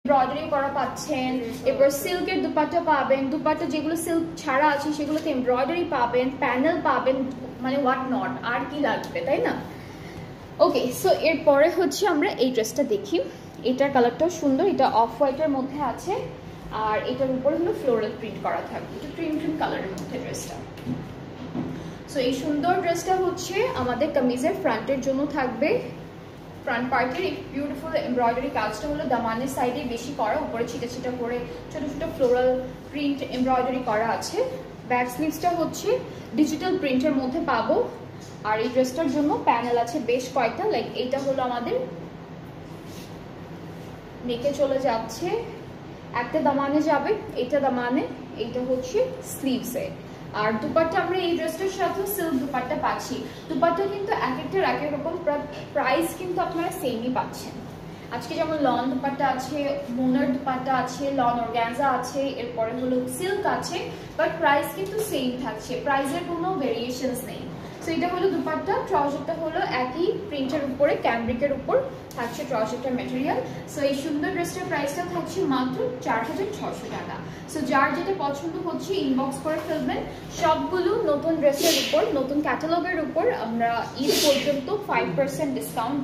Embroidery করা পাচ্ছেন, এরপর সিল্কের দুপাট্টা পাবেন, দুপাট্টা যেগুলো সিল্ক ছাড়া আছে সেগুলোতে এমব্রয়ডারি পাবেন, প্যানেল পাবেন, মানে হোয়াট নট, আর কি লাগবে তাই না? ওকে, সো এরপরে হচ্ছে আমরা এই ড্রেসটা দেখি। এটার কালারটাও সুন্দর, এটা অফ হোয়াইটের মধ্যে আছে, আর এটার উপরে হলো ফ্লোরাল প্রিন্ট করা থাকবে, এটা ক্রিম ক্রিম কালারের মধ্যে ড্রেসটা। সো এই সুন্দর ড্রেসটা হচ্ছে আমাদের কামিজের ফ্রন্টের জন্য থাকবে। ফ্রন্ট পার্টের এই বিউটিফুল এমব্রয়ডারি কাজটা হলো দামানের সাইডে বেশি করা, উপরে ছিটা ছিটা করে ছোট ছোট ফ্লোরাল প্রিন্ট এমব্রয়ডারি করা আছে। ব্যাক স্লিভসটা হচ্ছে ডিজিটাল প্রিন্টের মধ্যে পাবো, আর এই ড্রেসটার জন্য প্যানেল আছে বেশ কয়েকটা। লাইক এইটা হলো আমাদের নেকে চলে যাচ্ছে, একটা দামানে যাবে, এইটা দামানে, এইটা হচ্ছে স্লিভসে। আর দুপাট্টা আমরা এই ড্রেসটার সাথে সিল্ক দুপাট্টা পাচ্ছি। দুপাট্টা কিন্তু এক একটার এক এক রকম প্রাইস কিন্তু আপনারা সেমই পাচ্ছেন। আজকে যেমন লন দুপাট্টা আছে, মোনার দুপাট্টা আছে, লন অর্গানজা আছে, এরপরে হলো সিল্ক আছে, বাট প্রাইস কিন্তু সেম থাকছে, প্রাইসের কোনো ভেরিয়েশনস নেই। সো এটা হলো দুপাট্টা, ট্রাউজারটা হলো একই প্রিন্টের উপরে ক্যামব্রিকের উপর থাকছে ট্রাউজারটার ম্যাটেরিয়াল। সো এই সুন্দর ড্রেসটার প্রাইসটা থাকছে মাত্র 4600 টাকা। সো যার যেটা পছন্দ হচ্ছে ইনবক্স করে ফেলবেন। সবগুলো নতুন ড্রেসের উপর, নতুন ক্যাটালগের উপর আমরা ঈদ পর্যন্ত 5% ডিসকাউন্ট